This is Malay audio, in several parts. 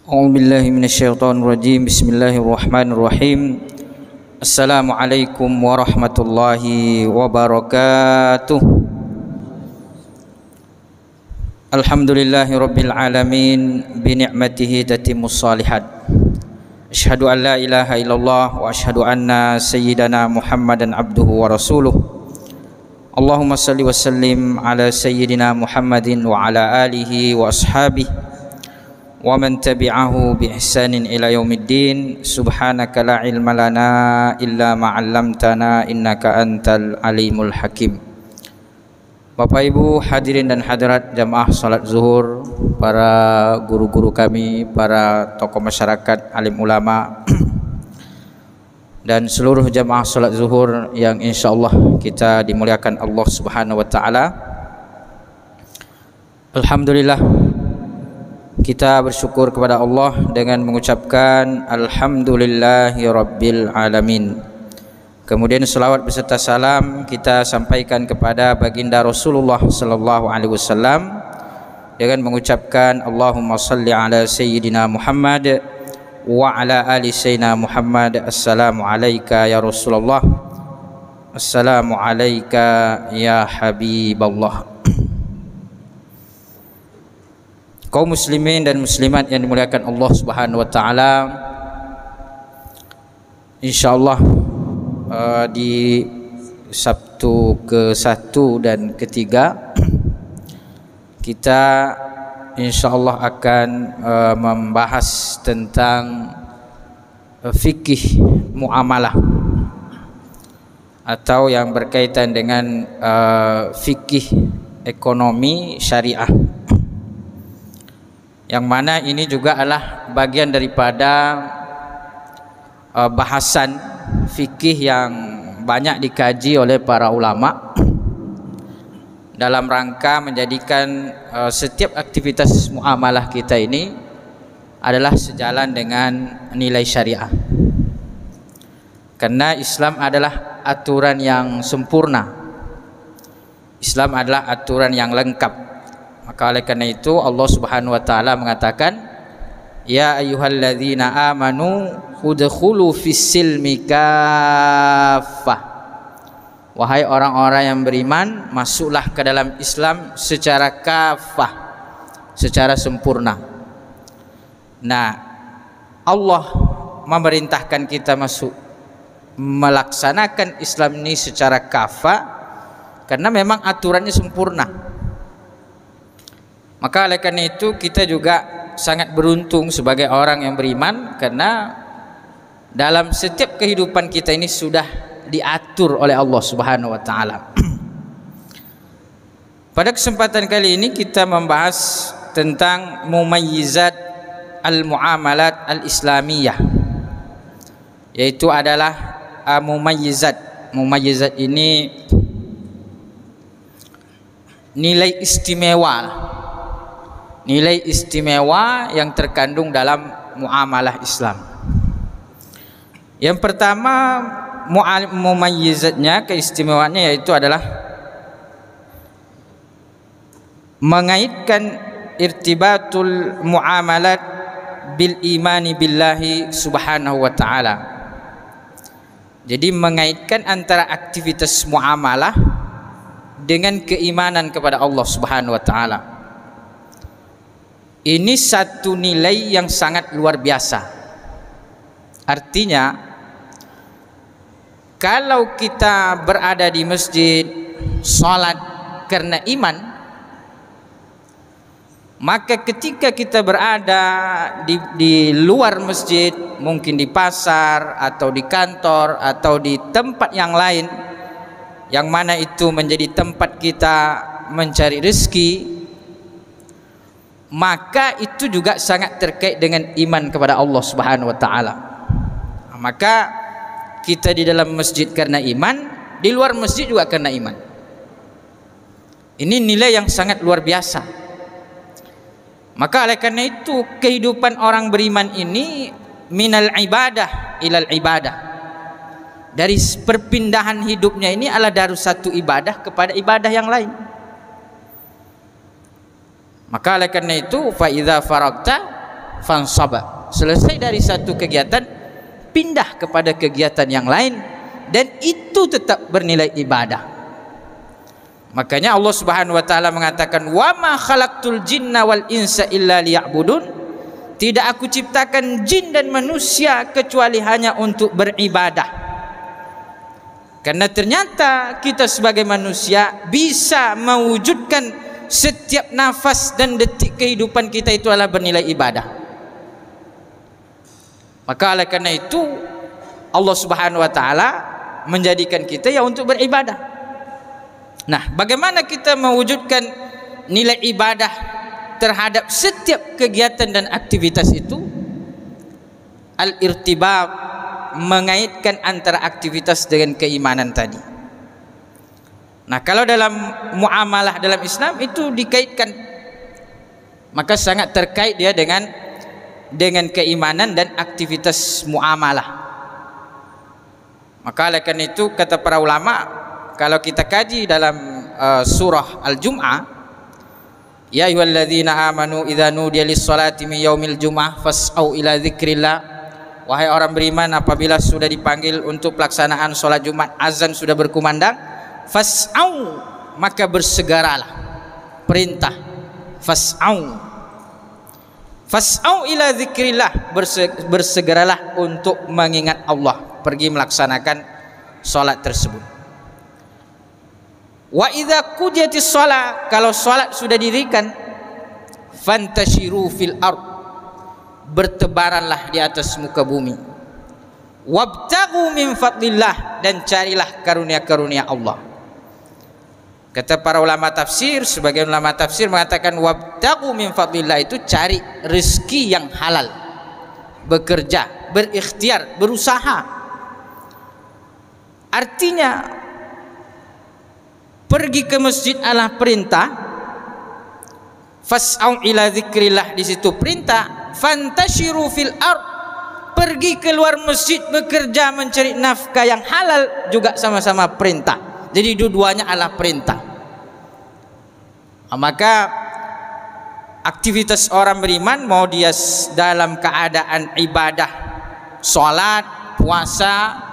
A'udzubillahi minasyaitonirrajim. Bismillahirrahmanirrahim. Assalamualaikum warahmatullahi wabarakatuh. Alhamdulillahi rabbil alamin, bi ni'matihi tatimmus shalihat. Asyhadu an la ilaha illallah wa asyhadu anna sayyidana Muhammadan abduhu wa rasuluh. Allahumma salli wa sallim ala sayyidina Muhammadin wa ala alihi wa ashabihi wa man tabi'ahu bi ihsanin ila yaumiddin. Subhanaka la ilma lana illa ma 'allamtana innaka antal alimul hakim. Bapak Ibu hadirin dan hadirat jamaah salat zuhur, para guru-guru kami, para tokoh masyarakat, alim ulama dan seluruh jamaah salat zuhur yang insyaallah kita dimuliakan Allah Subhanahu wa taala. Alhamdulillah, kita bersyukur kepada Allah dengan mengucapkan Alhamdulillahi Rabbil Alamin. Kemudian selawat beserta salam kita sampaikan kepada baginda Rasulullah sallallahu alaihi wasallam dengan mengucapkan Allahumma salli ala sayyidina Muhammad wa ala ali sayyidina Muhammad. Assalamu alayka ya Rasulullah, assalamu alayka ya Habiballah. Kaum muslimin dan muslimat yang dimuliakan Allah Subhanahu wa taala, insyaallah di Sabtu ke-1 dan ke-3 kita insyaallah akan membahas tentang fikih muamalah atau yang berkaitan dengan fikih ekonomi syariah, yang mana ini juga adalah bagian daripada bahasan fikih yang banyak dikaji oleh para ulama dalam rangka menjadikan setiap aktivitas muamalah kita ini adalah sejalan dengan nilai syariah. Karena Islam adalah aturan yang sempurna, Islam adalah aturan yang lengkap. Maka oleh karena itu Allah Subhanahu wa taala mengatakan, ya ayyuhalladzina amanu udkhulu fis-silmi kaffah. Wahai orang-orang yang beriman, masuklah ke dalam Islam secara kafah, secara sempurna. Nah, Allah memerintahkan kita masuk melaksanakan Islam ini secara kafah karena memang aturannya sempurna. Maka oleh karena itu kita juga sangat beruntung sebagai orang yang beriman, karena dalam setiap kehidupan kita ini sudah diatur oleh Allah Subhanahu wa taala. Pada kesempatan kali ini kita membahas tentang mumayyizat al-muamalat al-islamiyah, yaitu adalah mumayyizat. Mumayyizat ini nilai istimewa yang terkandung dalam muamalah Islam. Yang pertama, mumayyizatnya, keistimewaannya, yaitu adalah mengaitkan irtibatul muamalat bil imani billahi subhanahu wa ta'ala. Jadi mengaitkan antara aktivitas muamalah dengan keimanan kepada Allah Subhanahu wa ta'ala. Ini satu nilai yang sangat luar biasa. Artinya, kalau kita berada di masjid salat karena iman, maka ketika kita berada di luar masjid, mungkin di pasar atau di kantor atau di tempat yang lain, yang mana itu menjadi tempat kita mencari rezeki, maka itu juga sangat terkait dengan iman kepada Allah Subhanahu wa taala. Maka kita di dalam masjid karena iman, di luar masjid juga karena iman. Ini nilai yang sangat luar biasa. Maka oleh karena itu kehidupan orang beriman ini minal ibadah ilal ibadah. Dari perpindahan hidupnya ini adalah dari satu ibadah kepada ibadah yang lain. Maka oleh karena itu fa idza faragta fansaba. Selesai dari satu kegiatan, pindah kepada kegiatan yang lain, dan itu tetap bernilai ibadah. Makanya Allah Subhanahu wa taala mengatakan, wa ma khalaqtul jinna wal insa illa liya'budun. Tidak aku ciptakan jin dan manusia kecuali hanya untuk beribadah. Karena ternyata kita sebagai manusia bisa mewujudkan setiap nafas dan detik kehidupan kita itu adalah bernilai ibadah. Maka oleh karena itu Allah Subhanahu wa taala menjadikan kita ya untuk beribadah. Nah, bagaimana kita mewujudkan nilai ibadah terhadap setiap kegiatan dan aktivitas itu? Al-irtibab, mengaitkan antara aktivitas dengan keimanan tadi. Nah, kalau dalam muamalah dalam Islam itu dikaitkan, maka sangat terkait dia dengan keimanan dan aktivitas muamalah. Maka oleh karena itu kata para ulama, kalau kita kaji dalam surah Al-Jum'ah, ya ayyuhalladzina amanu idza nudiya lis-salati min yaumil jum'ah fas'au ila dzikrillah. Wahai orang beriman, apabila sudah dipanggil untuk pelaksanaan sholat Jumat, azan sudah berkumandang, fas'au, maka bersegeralah. Perintah fas'au, fas'au ila dzikrillah, bersegeralah untuk mengingat Allah, pergi melaksanakan sholat tersebut. Wa idza qudiyatis shalah, kalau sholat sudah didirikan, fantashiru fil ard, bertebaranlah di atas muka bumi. Wabtaghu min fadlillah, dan carilah karunia-karunia Allah. Kata para ulama tafsir, sebagian ulama tafsir mengatakan wabtaghu min fadlillah itu cari rezeki yang halal, bekerja, berikhtiar, berusaha. Artinya pergi ke masjid adalah perintah, fas'au ila dzikrillah di situ perintah, fantashiru fil ard, pergi keluar masjid bekerja mencari nafkah yang halal juga sama-sama perintah. Jadi dua-duanya adalah perintah. Maka aktivitas orang beriman, mau dia dalam keadaan ibadah, sholat, puasa,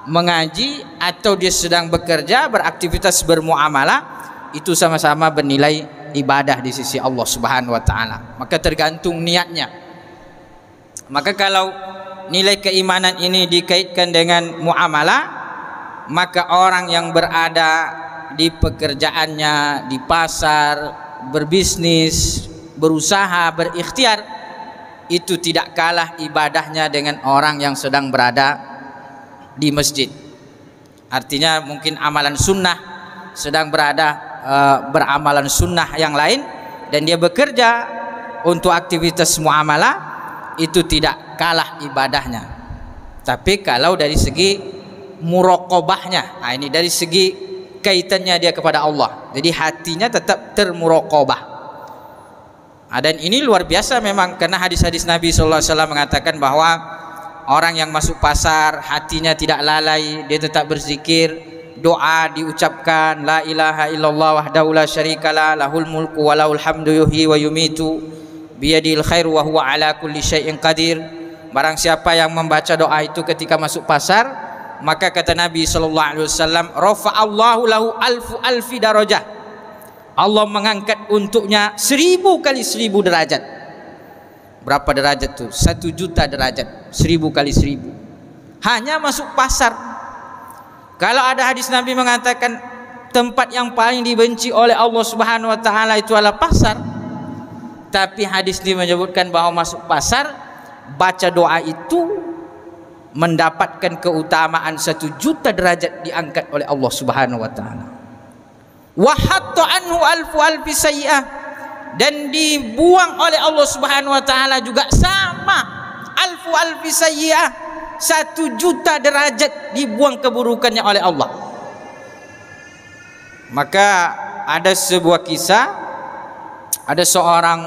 mengaji, atau dia sedang bekerja, beraktivitas, bermuamalah, itu sama-sama bernilai ibadah di sisi Allah Subhanahu wa taala. Maka tergantung niatnya. Maka kalau nilai keimanan ini dikaitkan dengan muamalah, maka orang yang berada di pekerjaannya, di pasar, berbisnis, berusaha, berikhtiar, itu tidak kalah ibadahnya dengan orang yang sedang berada di masjid. Artinya mungkin amalan sunnah, sedang berada beramalan sunnah yang lain, dan dia bekerja untuk aktivitas muamalah, itu tidak kalah ibadahnya. Tapi kalau dari segi muraqabahnya, nah ini dari segi kaitannya dia kepada Allah, jadi hatinya tetap termuraqabah. Dan ini luar biasa memang, karena hadis-hadis Nabi SAW mengatakan bahwa orang yang masuk pasar hatinya tidak lalai, dia tetap berzikir, doa diucapkan, la ilaha illallah wahdahu la syarikalah, lahul mulku wa lahul hamdu yuhyi wa yumitu biyadil khairu wa huwa ala kulli syai'in qadir. Barang siapa yang membaca doa itu ketika masuk pasar, maka kata Nabi SAW, rafa'allahu lahu alfi darajah, Allah mengangkat untuknya 1000 kali 1000 derajat. Berapa derajat tuh? 1.000.000 derajat, 1000 kali 1000. Hanya masuk pasar. Kalau ada hadis Nabi mengatakan tempat yang paling dibenci oleh Allah Subhanahu wa taala itu adalah pasar, tapi hadis ini menyebutkan bahwa masuk pasar, baca doa itu mendapatkan keutamaan 1.000.000 derajat diangkat oleh Allah Subhanahu wa taala. Wa hatta anhu alfi sayyi'ah, dan dibuang oleh Allah Subhanahu wa taala juga sama alfi sayyi'ah, 1.000.000 derajat dibuang keburukannya oleh Allah. Maka ada sebuah kisah, ada seorang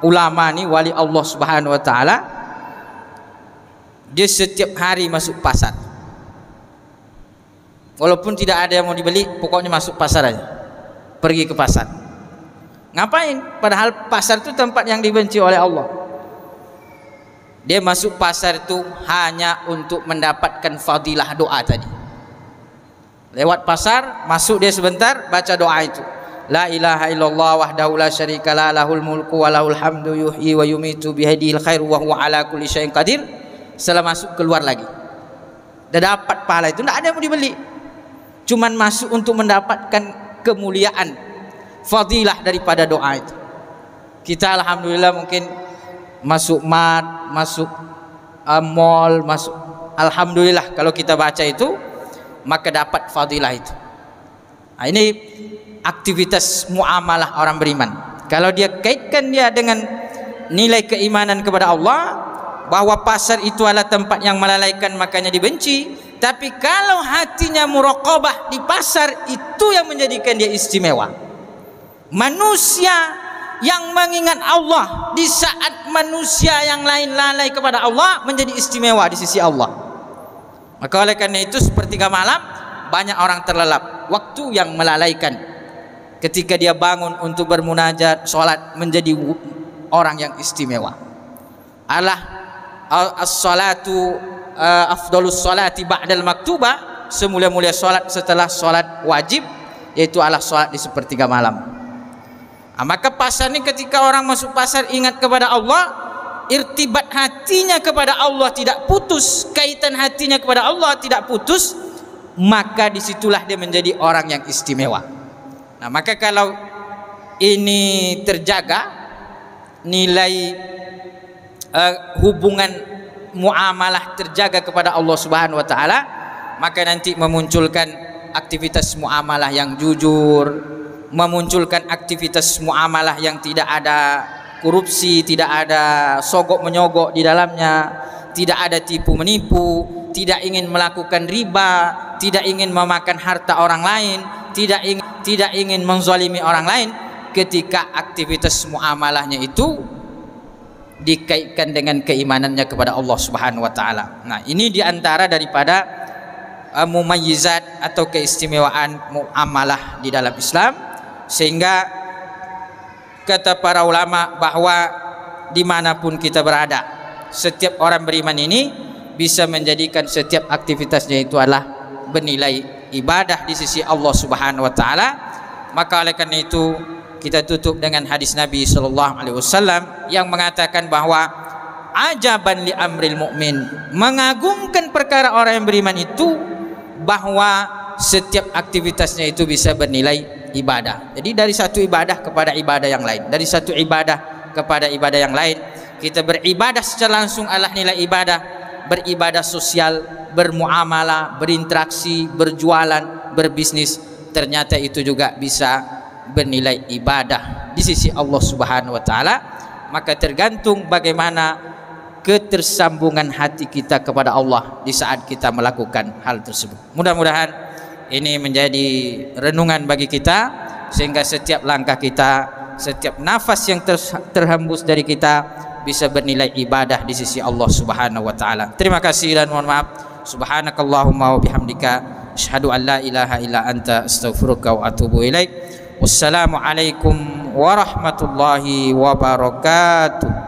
ulama nih, wali Allah Subhanahu wa taala, dia setiap hari masuk pasar, walaupun tidak ada yang mau dibeli, pokoknya masuk pasar aja, pergi ke pasar. Ngapain? Padahal pasar itu tempat yang dibenci oleh Allah. Dia masuk pasar itu hanya untuk mendapatkan fadilah doa tadi. Lewat pasar, masuk dia sebentar, baca doa itu. La ilaha illallah wahdahu la syarikalah lahul mulku wa lahul hamdu yuhyi wa yumitu bihadihil khair wa huwa ala kulli syai'in qadir. Setelah masuk, keluar lagi. Dah dapat pahala itu, tidak ada yang mau dibeli. Cuman masuk untuk mendapatkan kemuliaan, fadilah daripada doa itu. Kita alhamdulillah mungkin masuk mat, masuk mall, masuk, alhamdulillah kalau kita baca itu maka dapat fadilah itu. Nah, ini aktivitas muamalah orang beriman. Kalau dia kaitkan dia dengan nilai keimanan kepada Allah, bahwa pasar itu adalah tempat yang melalaikan makanya dibenci, tapi kalau hatinya muraqabah di pasar, itu yang menjadikan dia istimewa. Manusia yang mengingat Allah di saat manusia yang lain lalai kepada Allah menjadi istimewa di sisi Allah. Maka oleh karena itu sepertiga malam banyak orang terlelap, waktu yang melalaikan. Ketika dia bangun untuk bermunajat, sholat, menjadi orang yang istimewa. Allah as-salatu afdalus salati ba'dal maktubah, semulia-mulia sholat setelah sholat wajib, yaitu adalah sholat di sepertiga malam. Nah, maka pasar ini ketika orang masuk pasar ingat kepada Allah, irtibat hatinya kepada Allah tidak putus, kaitan hatinya kepada Allah tidak putus, maka disitulah dia menjadi orang yang istimewa. Nah, maka kalau ini terjaga, nilai hubungan muamalah terjaga kepada Allah Subhanahu wa taala, maka nanti memunculkan aktivitas muamalah yang jujur, memunculkan aktivitas muamalah yang tidak ada korupsi, tidak ada sogok menyogok di dalamnya, tidak ada tipu menipu, tidak ingin melakukan riba, tidak ingin memakan harta orang lain, tidak ingin menzalimi orang lain. Ketika aktivitas muamalahnya itu dikaitkan dengan keimanannya kepada Allah Subhanahu wa taala. Nah, ini diantara daripada mumayyizat atau keistimewaan muamalah di dalam Islam, sehingga kata para ulama bahwa dimanapun kita berada, setiap orang beriman ini bisa menjadikan setiap aktivitasnya itu adalah bernilai ibadah di sisi Allah Subhanahu wa taala. Maka oleh karena itu kita tutup dengan hadis Nabi sallallahu alaihi wasallam yang mengatakan bahwa ajaban li amril mukmin, mengagumkan perkara orang yang beriman itu bahwa setiap aktivitasnya itu bisa bernilai ibadah. Jadi dari satu ibadah kepada ibadah yang lain, dari satu ibadah kepada ibadah yang lain, kita beribadah secara langsung adalah nilai ibadah, beribadah sosial, bermuamalah, berinteraksi, berjualan, berbisnis, ternyata itu juga bisa bernilai ibadah di sisi Allah Subhanahu wa taala. Maka tergantung bagaimana ketersambungan hati kita kepada Allah di saat kita melakukan hal tersebut. Mudah-mudahan ini menjadi renungan bagi kita, sehingga setiap langkah kita, setiap nafas yang terhembus dari kita bisa bernilai ibadah di sisi Allah Subhanahu wa taala. Terima kasih dan mohon maaf. Subhanakallahumma wa bihamdika asyhadu an la ilaha illa anta astaghfiruka wa atubu ilaik. Wassalamualaikum warahmatullahi wabarakatuh.